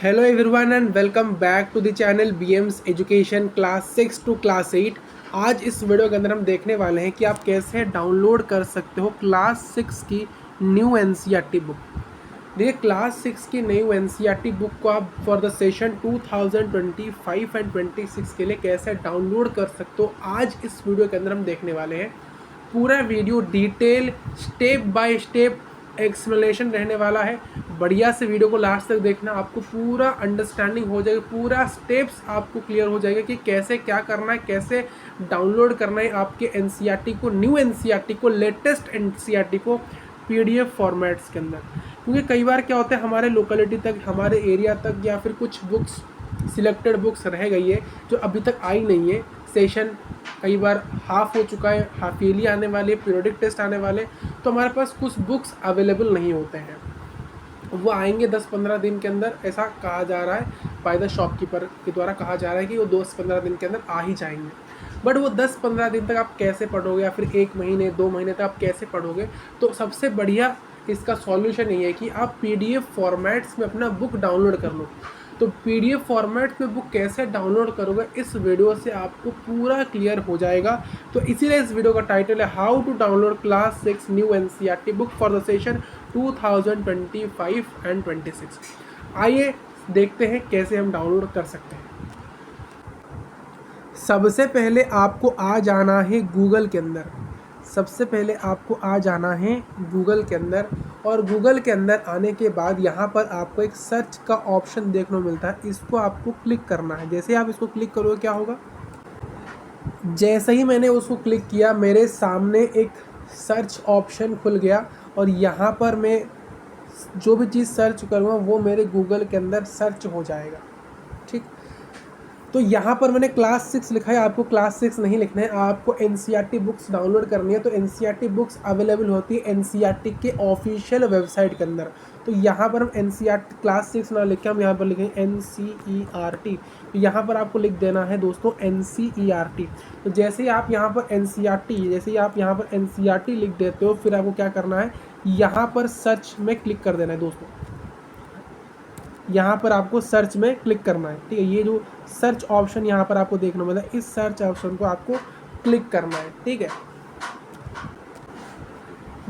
Hello everyone and welcome back to the channel BM's Education class 6 to class 8। आज इस video के अंदर हम देखने वाले हैं कि आप कैसे डाउनलोड कर सकते हो क्लास 6 की न्यू एनसीईआरटी बुक। देखिए क्लास 6 की न्यू एनसीईआरटी बुक को आप फॉर द सेशन 2025 एंड 26 के लिए कैसे डाउनलोड कर सकते हो, आज इस वीडियो के अंदर हम देखने वाले हैं। पूरा video detail step by step explanation रहने वाला है। बढ़िया से वीडियो को लास्ट तक देखना, आपको पूरा अंडरस्टैंडिंग हो जाएगा, पूरा स्टेप्स आपको क्लियर हो जाएगा कि कैसे क्या करना है, कैसे डाउनलोड करना है आपके एनसीईआरटी को, न्यू एनसीईआरटी को, लेटेस्ट एनसीईआरटी को पीडीएफ फॉर्मेट्स के अंदर। क्योंकि कई बार क्या होता है, हमारे लोकेलिटी तक, हमारे एरिया तक या फिर कुछ बुक्स सिलेक्टेड बुक्स रह गई है जो अभी तक आई नहीं है। सेशन कई बार हाफ हो चुका है, हाफ ईयरली आने वाले, पीरियोडिक टेस्ट आने वाले, तो हमारे पास कुछ बुक्स अवेलेबल नहीं होते हैं। वो आएंगे 10-15 दिन के अंदर, ऐसा कहा जा रहा है, बाय द शॉपकीपर के द्वारा कहा जा रहा है कि वो 10-15 दिन के अंदर आ ही जाएंगे। बट वो 10-15 दिन तक आप कैसे पढ़ोगे, या फिर 1 महीने 2 महीने तक आप कैसे पढ़ोगे? तो सबसे बढ़िया इसका सॉल्यूशन ये है कि आप पीडीएफ फॉर्मेट्स में अपना बुक डाउनलोड कर लो। तो पीडीएफ फॉर्मेट में बुक कैसे डाउनलोड करोगे, इस वीडियो से आपको पूरा क्लियर हो जाएगा। तो इसीलिए इस वीडियो का टाइटल है how to download class 6 new NCERT book for the session 2025 and 26। आइए देखते हैं कैसे हम डाउनलोड कर सकते हैं। सबसे पहले आपको आ जाना है गूगल के अंदर। सबसे पहले आपको आ जाना है गूगल के अंदर, और गूगल के अंदर आने के बाद यहाँ पर आपको एक सर्च का ऑप्शन देखने को मिलता है, इसको आपको क्लिक करना है। जैसे आप इसको क्लिक करोगे क्या होगा, जैसे ही मैंने उसको क्लिक किया मेरे सामने एक सर्च ऑप्शन खुल गया, और यहाँ पर मैं जो भी चीज़ सर्च करूँगा वो मेरे गूगल के अंदर सर्च हो जाएगा। ठीक, तो यहाँ पर मैंने क्लास 6 लिखा है, आपको क्लास 6 नहीं लिखना है, आपको एनसीईआरटी बुक्स डाउनलोड करनी है। तो एनसीईआरटी बुक्स अवेलेबल होती है एनसीईआरटी के ऑफिशियल वेबसाइट के अंदर। तो यहाँ पर हम एनसीईआरटी क्लास 6 ना लिख के हम यहाँ पर लिखेंगे एनसीईआरटी। तो यहाँ पर आपको लिख देना है दोस्तों एनसीईआरटी। तो जैसे ही आप यहाँ पर एनसीईआरटी लिख देते हो, फिर आपको क्या करना है, यहाँ पर सर्च में क्लिक कर देना है दोस्तों। यहाँ पर आपको सर्च में क्लिक करना है, ठीक है। ये जो सर्च ऑप्शन यहाँ पर आपको देखने को मिलता है, इस सर्च ऑप्शन को आपको क्लिक करना है, ठीक है।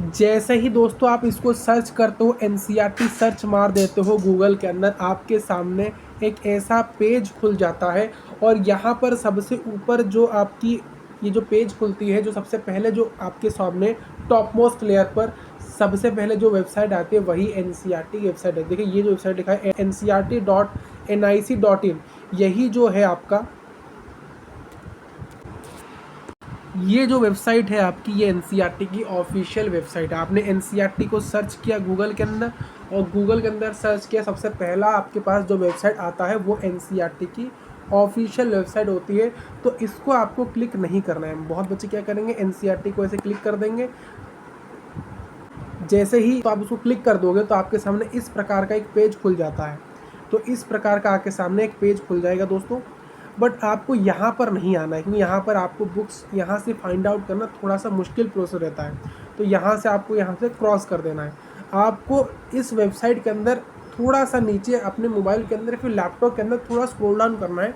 जैसे ही दोस्तों आप इसको सर्च करते हो, एनसीईआरटी सर्च मार देते हो गूगल के अंदर, आपके सामने एक ऐसा पेज खुल जाता है। और यहाँ पर सबसे ऊपर जो आपकी ये जो पेज खुलती है, जो सबसे पहले जो आपके सामने टॉप मोस्ट लेयर पर सबसे पहले जो वेबसाइट आती है वही एनसीईआरटी की वेबसाइट है। देखिए ये जो वेबसाइट लिखा है ncrt.nic.in, यही जो है आपका, ये जो वेबसाइट है आपकी, ये एनसीईआरटी की ऑफिशियल वेबसाइट है। आपने एनसीईआरटी को सर्च किया गूगल के अंदर, और गूगल के अंदर सर्च किया, सबसे पहला आपके पास जो वेबसाइट आता है वो एनसीईआरटी की ऑफिशियल वेबसाइट होती है। तो इसको आपको क्लिक नहीं करना है। बहुत बच्चे क्या करेंगे, एनसीईआरटी को ऐसे क्लिक कर देंगे। जैसे ही तो आप उसको क्लिक कर दोगे तो आपके सामने इस प्रकार का एक पेज खुल जाता है। तो इस प्रकार का आपके सामने एक पेज खुल जाएगा दोस्तों। बट आपको यहाँ पर नहीं आना है, क्योंकि यहाँ पर आपको बुक्स यहाँ से फाइंड आउट करना थोड़ा सा मुश्किल प्रोसेस रहता है। तो यहाँ से आपको यहाँ से क्रॉस कर देना है। आपको इस वेबसाइट के अंदर थोड़ा सा नीचे अपने मोबाइल के अंदर फिर लैपटॉप के अंदर थोड़ा स्क्रॉल डाउन करना है।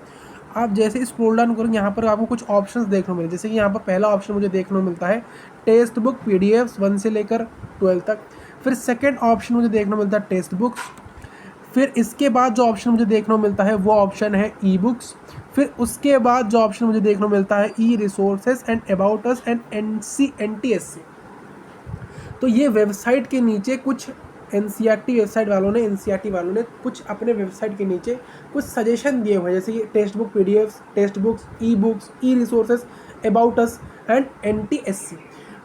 आप जैसे स्क्रॉल डाउन करोगे, यहाँ पर आपको कुछ ऑप्शंस देखने को मिले। जैसे कि यहाँ पर पहला ऑप्शन मुझे देखने को मिलता है टेक्स्ट बुक पीडीएफ्स 1 से लेकर 12 तक। फिर सेकंड ऑप्शन मुझे देखने को मिलता है टेक्स्ट बुक्स। फिर इसके बाद जो ऑप्शन मुझे देखने को मिलता है वो ऑप्शन है ई बुक्स। फिर उसके बाद जो ऑप्शन मुझे देखने को मिलता है ई resources and about us and NTSC. तो ये वेबसाइट के नीचे कुछ एनसीईआरटी वालों ने कुछ अपने वेबसाइट के नीचे कुछ सजेशन दिए हुए हैं, जैसे कि text book PDFs, text books, E resources, about us and NTSC.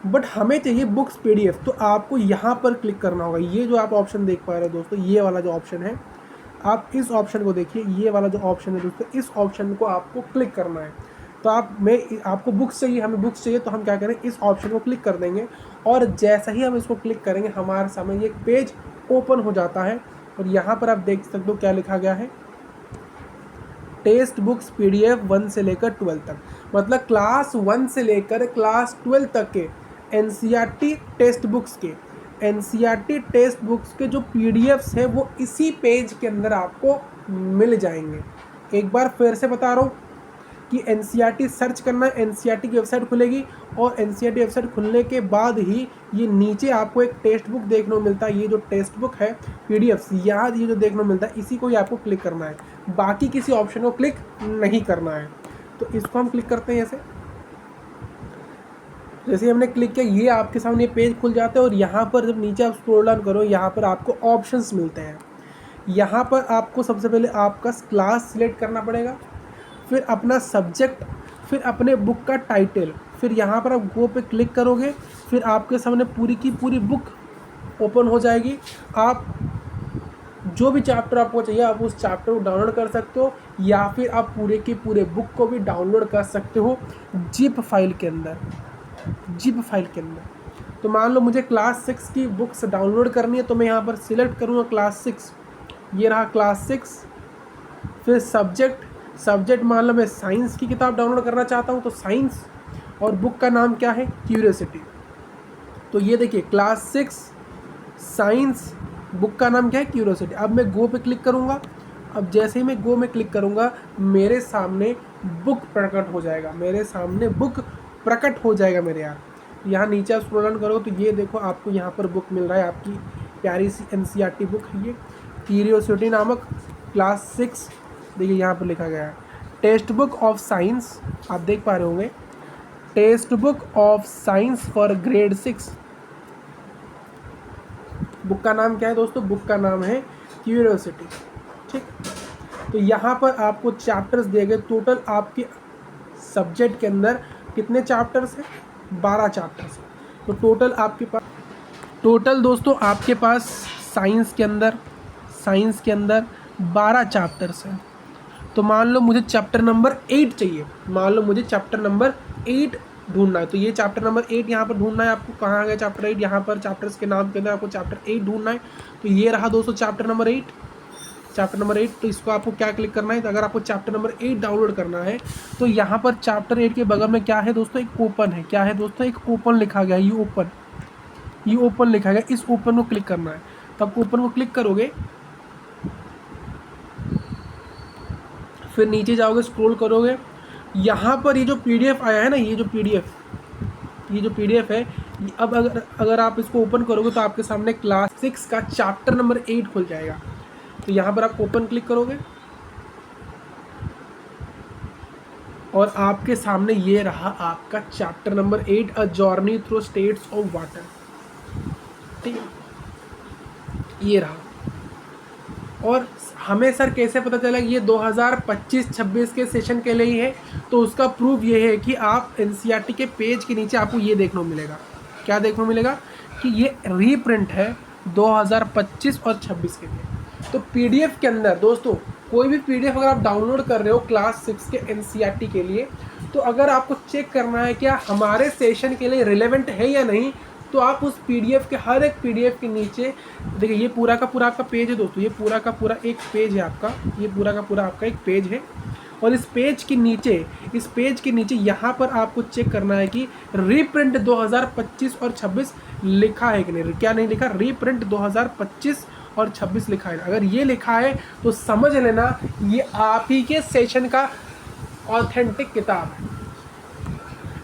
But हमें चाहिए बुक्स पीडीएफ, तो आपको यहाँ पर क्लिक करना होगा। ये जो आप ऑप्शन देख पा रहे हो दोस्तों, ये वाला जो ऑप्शन है, आप इस ऑप्शन को देखिए, ये वाला जो ऑप्शन है दोस्तों, इस ऑप्शन को आपको क्लिक करना है। तो आपको बुक्स चाहिए, हमें बुक्स चाहिए, तो हम क्या करें, इस ऑप्शन को क्लिक कर देंगे। और जैसा ही हम इसको क्लिक करेंगे, हमारे सामने एक पेज ओपन हो जाता है। और यहाँ पर आप देख सकते हो क्या लिखा गया है, टेक्स्ट बुक्स पीडीएफ 1 से लेकर 12 तक। मतलब क्लास 1 से लेकर क्लास 12 तक के एनसीईआरटी टेक्स्ट बुक्स के जो पीडीएफ्स हैं वो इसी पेज के अंदर आपको मिल जाएंगे। एक बार फिर से बता रहा हूँ कि एनसीईआरटी सर्च करना है, एनसीईआरटी की वेबसाइट खुलेगी और एनसीईआरटी वेबसाइट खुलने के बाद ही ये नीचे आपको एक टेक्स्ट बुक देखने को मिलता है। ये जो टेक्स्ट बुक है पीडीएफ, यहाँ ये जो देखने को मिलता है इसी को ही आपको क्लिक करना है, बाकी किसी ऑप्शन को क्लिक नहीं करना है। तो इसको हम क्लिक करते हैं। जैसे हमने क्लिक किया ये आपके सामने पेज खुल जाता है और यहाँ पर जब नीचे आप स्क्रॉल डाउन करो यहाँ पर आपको ऑप्शंस मिलते हैं। यहाँ पर आपको सबसे पहले आपका क्लास सिलेक्ट करना पड़ेगा, फिर अपना सब्जेक्ट, फिर अपने बुक का टाइटल, फिर यहाँ पर आप गो पे क्लिक करोगे, फिर आपके सामने पूरी की पूरी बुक ओपन हो जाएगी। आप जो भी चैप्टर आपको चाहिए आप उस चैप्टर को डाउनलोड कर सकते हो या फिर आप पूरे के पूरे बुक को भी डाउनलोड कर सकते हो जिप फाइल के अंदर। तो मान लो मुझे क्लास 6 की बुक्स डाउनलोड करनी है तो मैं यहाँ पर सिलेक्ट करूँगा क्लास 6, ये रहा क्लास 6। फिर सब्जेक्ट मान लो मैं साइंस की किताब डाउनलोड करना चाहता हूँ तो साइंस, और बुक का नाम क्या है, क्यूरियोसिटी। तो ये देखिए क्लास 6 साइंस, बुक का नाम क्या है, क्यूरियोसिटी। अब मैं गो पे क्लिक करूँगा। अब जैसे ही मैं गो में क्लिक करूँगा मेरे सामने बुक प्रकट हो जाएगा, मेरे यहाँ नीचे आप स्क्रॉल डाउन करोगे तो ये देखो आपको यहाँ पर बुक मिल रहा है, आपकी प्यारी सी एनसीईआरटी बुक है ये, क्यूरियोसिटी नामक, क्लास 6। देखिए यहाँ पर लिखा गया है टेक्स्ट बुक ऑफ साइंस, आप देख पा रहे होंगे, text book of science for grade 6। Book का नाम क्या है दोस्तों, बुक का नाम है क्यूरियोसिटी। ठीक, तो यहाँ पर आपको चैप्टर्स दिए गए। टोटल आपके सब्जेक्ट के अंदर कितने चैप्टर्स हैं, 12 चैप्टर्स हैं। तो टोटल दोस्तों आपके पास साइंस के अंदर 12 चैप्टर्स हैं। तो मान लो मुझे चैप्टर नंबर 8 चाहिए, ढूंढना है, तो ये चैप्टर नंबर 8 यहाँ पर ढूंढना है आपको। कहाँ गया चैप्टर 8, यहाँ पर चैप्टर्स के नाम के अंदर आपको चैप्टर 8 ढूंढना है। तो ये रहा दोस्तों चैप्टर नंबर 8। तो इसको आपको क्या क्लिक करना है, तो अगर आपको चैप्टर नंबर 8 डाउनलोड करना है तो यहाँ पर चैप्टर 8 के बगल में क्या है दोस्तों, एक ओपन है। क्या है दोस्तों, एक ओपन लिखा गया है, ये ओपन लिखा गया, इस ओपन को क्लिक करना है। तब ओपन को क्लिक करोगे, फिर नीचे जाओगे, स्क्रॉल करोगे, यहाँ पर ये जो पीडीएफ आया है ना, ये जो पीडीएफ है, अब अगर आप इसको ओपन करोगे तो आपके सामने क्लास 6 का चैप्टर नंबर 8 खुल जाएगा। तो यहाँ पर आप ओपन क्लिक करोगे और आपके सामने ये रहा आपका chapter number 8, a journey through states of water. ठीक है, ये रहा। और हमें सर कैसे पता चला कि ये 2025-26 के सेशन के लिए ही है, तो उसका प्रूफ ये है कि आप एनसीईआरटी के पेज के नीचे आपको ये देखने को मिलेगा, क्या देखने को मिलेगा कि ये रीप्रिंट है 2025 और 26 के लिए। तो पीडीएफ के अंदर दोस्तों कोई भी पीडीएफ अगर आप डाउनलोड कर रहे हो क्लास 6 के एनसीईआरटी के लिए, तो अगर आपको चेक करना है क्या हमारे सेशन के लिए रिलेवेंट है या नहीं, तो आप उस पीडीएफ के हर एक पीडीएफ के नीचे देखिए, ये पूरा का पूरा आपका पेज है दोस्तों, ये पूरा का पूरा एक पेज है आपका, ये पूरा का पूरा आपका एक पेज है। और इस पेज के नीचे यहाँ पर आपको चेक करना है कि रीप्रिंट 2025 और 26 लिखा है कि नहीं। क्या नहीं लिखा, रीप्रिंट 2025 और 26 लिखा है। अगर ये लिखा है तो समझ लेना ये आप ही के सेशन का ऑथेंटिक किताब है।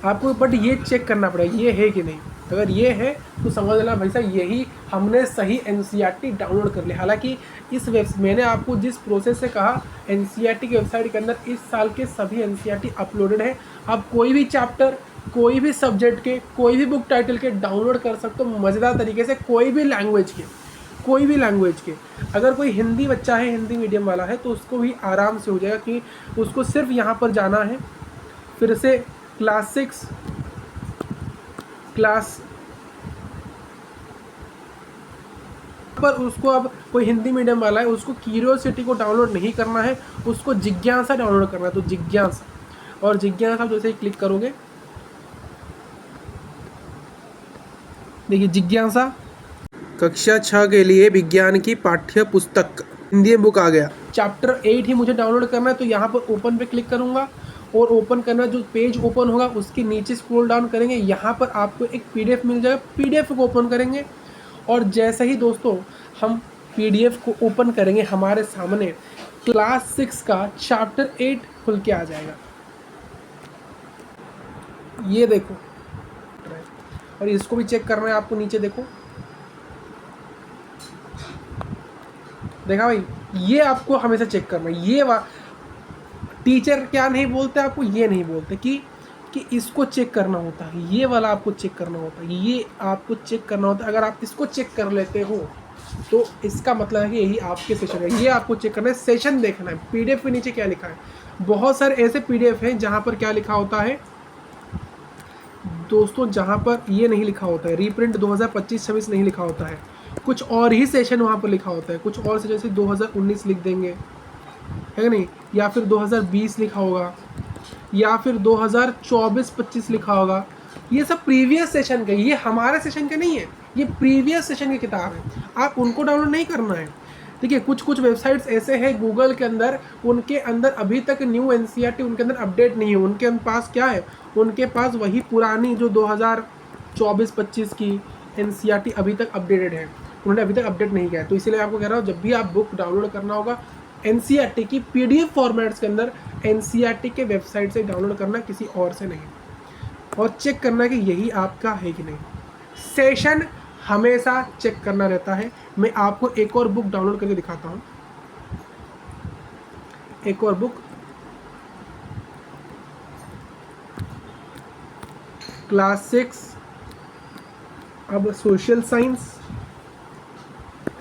आपको बट ये चेक करना पड़ेगा ये है कि नहीं। अगर ये है तो समझ लेना भाई साहब यही हमने सही एनसीईआरटी डाउनलोड कर लिया। हालांकि मैंने आपको जिस प्रोसेस से कहा, एनसीईआरटी की वेबसाइट के अंदर इस साल के सभी एनसीईआरटी अपलोडेड है। आप कोई भी चैप्टर, कोई भी सब्जेक्ट के, कोई भी बुक टाइटल के डाउनलोड कर सकते हो मज़ेदार तरीके से, कोई भी लैंग्वेज के। अगर कोई हिंदी बच्चा है, हिंदी मीडियम वाला है, तो उसको भी आराम से हो जाएगा कि उसको सिर्फ यहाँ पर जाना है, फिर से क्लास 6 पर उसको, अब कोई हिंदी मीडियम वाला है उसको क्यूरियोसिटी को डाउनलोड नहीं करना है, उसको जिज्ञासा डाउनलोड करना है। तो जिज्ञासा जैसे ही क्लिक करोगे, देखिए जिज्ञासा कक्षा 6 के लिए विज्ञान की पाठ्य पुस्तक हिंदी बुक आ गया। चैप्टर 8 ही मुझे डाउनलोड करना है, तो यहाँ पर ओपन पे क्लिक करूँगा और ओपन करना, जो पेज ओपन होगा उसके नीचे स्क्रॉल डाउन करेंगे, यहाँ पर आपको एक पीडीएफ मिल जाएगा। पीडीएफ को ओपन करेंगे और जैसे ही दोस्तों हम पीडीएफ को ओपन करेंगे, हमारे सामने क्लास 6 का चैप्टर 8 खुल के आ जाएगा। ये देखो, और इसको भी चेक करना है आपको। नीचे देखो, देखा भाई, ये आपको हमेशा चेक करना है। ये टीचर क्या नहीं बोलते आपको, ये नहीं बोलते कि इसको चेक करना होता है, ये वाला आपको चेक करना होता है, ये आपको चेक करना होता है। अगर आप इसको चेक कर लेते हो तो इसका मतलब है कि यही आपके सेशन है। ये आपको चेक करना है, सेशन देखना है। पीडीएफ के नीचे क्या लिखा है, बहुत सारे ऐसे पीडीएफ हैं जहाँ पर क्या लिखा होता है दोस्तों, जहाँ पर ये नहीं लिखा होता है, रीप्रिंट 2025-26 नहीं लिखा होता है, कुछ और ही सेशन वहाँ पर लिखा होता है। कुछ और से जैसे 2019 लिख देंगे, है कि नहीं, या फिर 2020 लिखा होगा, या फिर 2024-25 लिखा होगा। ये सब प्रीवियस सेशन के, ये हमारे सेशन के नहीं है, ये प्रीवियस सेशन की किताब है। आप उनको डाउनलोड नहीं करना है। देखिए, कुछ वेबसाइट्स ऐसे हैं गूगल के अंदर, उनके अंदर अभी तक न्यू एनसीईआरटी उनके अंदर अपडेट नहीं है। उनके पास क्या है, उनके पास वही पुरानी जो 2024-25 की एनसीईआरटी अभी तक अपडेटेड है, उन्होंने अभी तक अपडेट नहीं किया है। तो इसीलिए आपको कह रहा हूँ, जब भी आप बुक डाउनलोड करना होगा एनसीईआरटी की पीडीएफ फॉर्मेट्स के अंदर, एनसीईआरटी के वेबसाइट से डाउनलोड करना, किसी और से नहीं, और चेक करना कि यही आपका है कि नहीं। सेशन हमेशा चेक करना रहता है। मैं आपको एक और बुक डाउनलोड करके दिखाता हूँ, एक और बुक, क्लास 6 अब social science,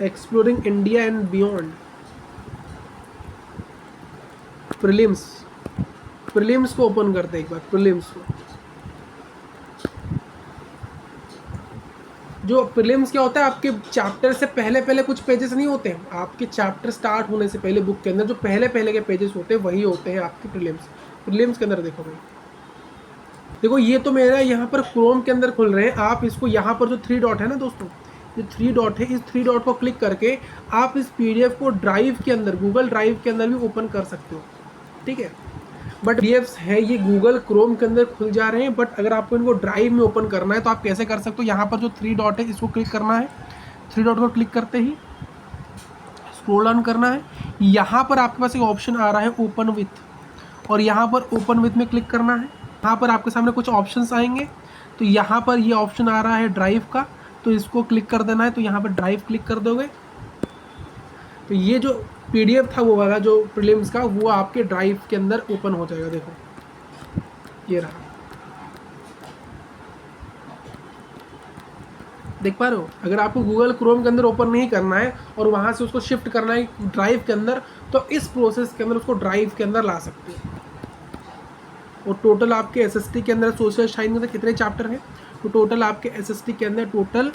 exploring India and beyond, prelims को ओपन करते हैं एक बार। प्रीलिम्स को, जो प्रीलिम्स क्या होता है, आपके चैप्टर से पहले कुछ पेजेस नहीं होते हैं, आपके चैप्टर स्टार्ट होने से पहले बुक के अंदर जो पहले के पेजेस होते हैं वही होते हैं आपके प्रीलिम्स के अंदर। देखो भाई, देखो ये तो मेरा यहाँ पर क्रोम के अंदर खुल रहे हैं। आप इसको यहाँ पर जो 3 डॉट है ना दोस्तों, ये 3 डॉट है, इस 3 डॉट को क्लिक करके आप इस पीडीएफ को ड्राइव के अंदर, गूगल ड्राइव के अंदर भी ओपन कर सकते हो, ठीक है। बट पीडीएफ्स है ये गूगल क्रोम के अंदर खुल जा रहे हैं, बट अगर आपको इनको ड्राइव में ओपन करना है तो आप कैसे कर सकते हो, यहाँ पर जो 3 डॉट है इसको क्लिक करना है। 3 डॉट को क्लिक करते ही स्क्रॉल ऑन करना है। यहाँ पर आपके पास एक ऑप्शन आ रहा है ओपन विथ, और यहाँ पर ओपन विथ में क्लिक करना है। यहाँ पर आपके सामने कुछ ऑप्शंस आएंगे, तो यहाँ पर ये ऑप्शन आ रहा है ड्राइव का, तो इसको क्लिक कर देना है। तो यहाँ पर ड्राइव क्लिक कर दोगे तो ये जो पीडीएफ था वो वाला जो प्रीलिम्स का, वो आपके ड्राइव के अंदर ओपन हो जाएगा। देखो ये रहा, देख पा रहे हो। अगर आपको गूगल क्रोम के अंदर ओपन नहीं करना है और वहाँ से उसको शिफ्ट करना है ड्राइव के अंदर, तो इस प्रोसेस के अंदर उसको ड्राइव के अंदर ला सकते हो। और टोटल आपके एसएसटी के अंदर सोशल साइंस के अंदर कितने चैप्टर हैं, तो टोटल आपके एसएसटी के अंदर टोटल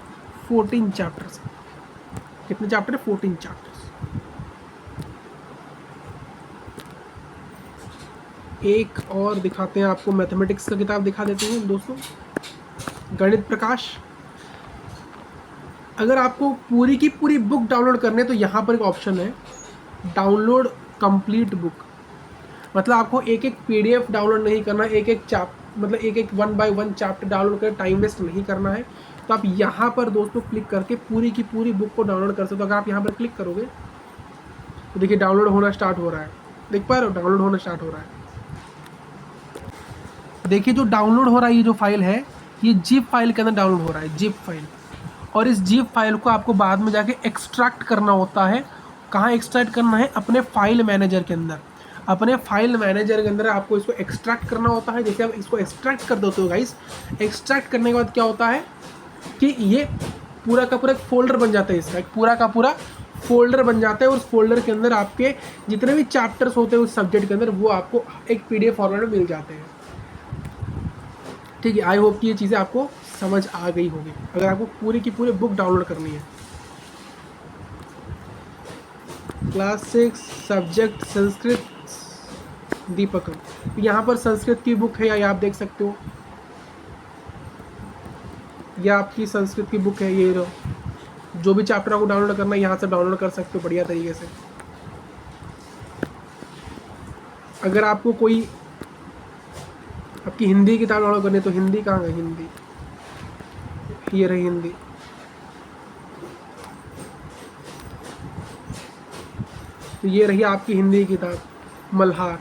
14 चैप्टर्स हैं। कितने चैप्टर है, 14 चैप्टर्स। एक और दिखाते हैं आपको, मैथमेटिक्स का किताब दिखा देते हैं दोस्तों, गणित प्रकाश। अगर आपको पूरी की पूरी बुक डाउनलोड करनी है तो यहाँ पर एक ऑप्शन है डाउनलोड कंप्लीट बुक। मतलब आपको एक एक पीडीएफ डाउनलोड नहीं करना, एक एक 1 by 1 चैप्टर डाउनलोड कर टाइम वेस्ट नहीं करना है। तो आप यहाँ पर दोस्तों क्लिक करके पूरी की पूरी बुक को डाउनलोड कर सकते हो। अगर आप यहाँ पर क्लिक करोगे तो देखिए डाउनलोड होना स्टार्ट हो रहा है, देख पा रहे हो, डाउनलोड होना स्टार्ट हो रहा है। देखिए जो डाउनलोड हो रहा है, ये जो फाइल है ये जिप फाइल के अंदर डाउनलोड हो रहा है, जिप फाइल। और इस जिप फाइल को आपको बाद में जाके एक्सट्रैक्ट करना होता है। कहाँ एक्सट्रैक्ट करना है, अपने फाइल मैनेजर के अंदर। अपने फाइल मैनेजर के अंदर आपको इसको एक्सट्रैक्ट करना होता है। जैसे आप इसको एक्सट्रैक्ट कर देते हो गाइस, एक्सट्रैक्ट करने के बाद क्या होता है कि ये पूरा का पूरा एक फोल्डर बन जाता है, इसका एक पूरा का पूरा फोल्डर बन जाता है। और उस फोल्डर के अंदर आपके जितने भी चैप्टर्स होते हैं उस सब्जेक्ट के अंदर, वो आपको एक पीडीएफ फॉर्मेट में मिल जाते हैं। ठीक है, आई होप कि ये चीज़ें आपको समझ आ गई होगी। अगर आपको पूरी की पूरी बुक डाउनलोड करनी है, क्लास 6 सब्जेक्ट संस्कृत दीपकम, यहाँ पर संस्कृत की बुक है, या आप देख सकते हो, या आपकी संस्कृत की बुक है। ये जो भी चैप्टर आपको डाउनलोड करना है यहाँ से डाउनलोड कर सकते हो बढ़िया तरीके से। अगर आपको कोई आपकी हिंदी की किताब डाउनलोड करनी है तो हिंदी कहाँ है, हिंदी ये रही हिंदी। तो ये रही आपकी हिंदी की किताब मल्हार।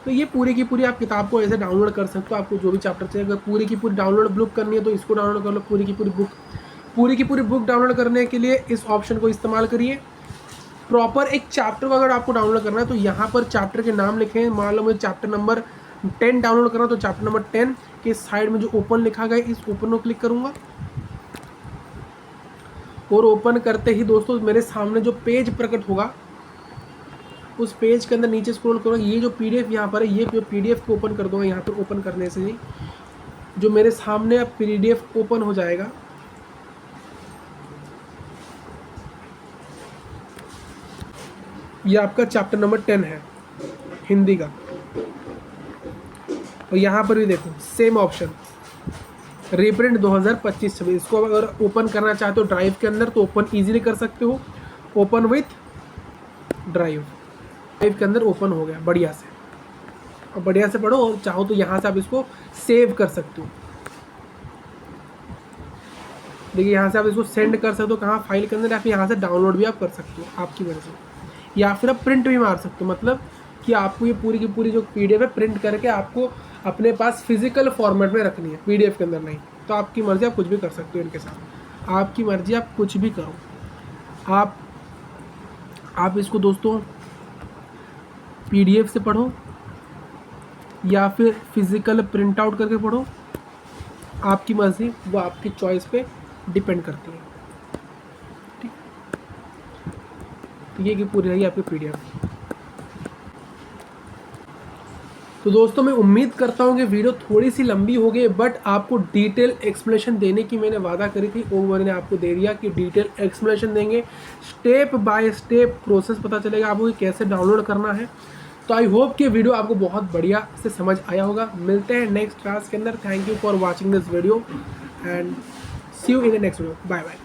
तो ये पूरी की पूरी आप किताब को ऐसे डाउनलोड कर सकते हो, आपको जो भी चैप्टर चाहिए। अगर पूरी की पूरी डाउनलोड बुक करनी है तो इसको डाउनलोड कर लो, पूरी की पूरी बुक डाउनलोड करने के लिए इस ऑप्शन को इस्तेमाल करिए। प्रॉपर एक चैप्टर को अगर आपको डाउनलोड करना है तो यहाँ पर चैप्टर के नाम लिखें। मान लो मुझे चैप्टर नंबर 10 डाउनलोड करना, तो चैप्टर नंबर 10 के साइड में जो ओपन लिखा गया इस ओपन को क्लिक करूँगा, और ओपन करते ही दोस्तों मेरे सामने जो पेज प्रकट होगा उस पेज के अंदर नीचे स्क्रॉल करूँगा, ये जो PDF यहाँ पर है, ये जो PDF को ओपन कर दूँगा। यहाँ पर ओपन करने से ही जो मेरे सामने अब PDF ओपन हो जाएगा। ये आपका चैप्टर नंबर 10 है हिंदी का। और यहाँ पर भी देखो सेम ऑप्शन रीप्रिंट 2025-26। इसको अगर ओपन करना चाहते हो ड्राइव के अंदर तो ओपन इजीली कर सकते हो, ओपन विथ ड्राइव के अंदर ओपन हो गया बढ़िया से। और बढ़िया से पढ़ो, और चाहो तो यहाँ से आप इसको सेव कर सकते हो। देखिए यहाँ से आप इसको सेंड कर सकते हो कहाँ, फाइल के अंदर, या फिर यहाँ से डाउनलोड भी आप कर सकते हो आपकी मर्जी, या फिर आप प्रिंट भी मार सकते हो। मतलब कि आपको ये पूरी की पूरी जो PDF है प्रिंट करके आपको अपने पास फिजिकल फॉर्मेट में रखनी है, PDF के अंदर नहीं। तो आपकी मर्ज़ी, आप कुछ भी कर सकते हो इनके साथ, आपकी मर्ज़ी, आप कुछ भी करो। आप इसको दोस्तों PDF से पढ़ो या फिर फिज़िकल प्रिंट आउट करके पढ़ो, आपकी मर्ज़ी, वो आपकी चॉइस पे डिपेंड करती है। ठीक, तो ये की पूरी रही आपकी PDF। तो दोस्तों मैं उम्मीद करता हूँ कि वीडियो थोड़ी सी लंबी हो गई, बट आपको डिटेल एक्सप्लेनेशन देने की मैंने वादा करी थी, वो मैंने आपको दे दिया कि डिटेल एक्सप्लेनेशन देंगे, स्टेप बाय स्टेप प्रोसेस पता चलेगा आपको कि कैसे डाउनलोड करना है। तो आई होप कि वीडियो आपको बहुत बढ़िया से समझ आया होगा। मिलते हैं नेक्स्ट क्लास के अंदर। Thank you for watching this video and see you in the next video. Bye bye.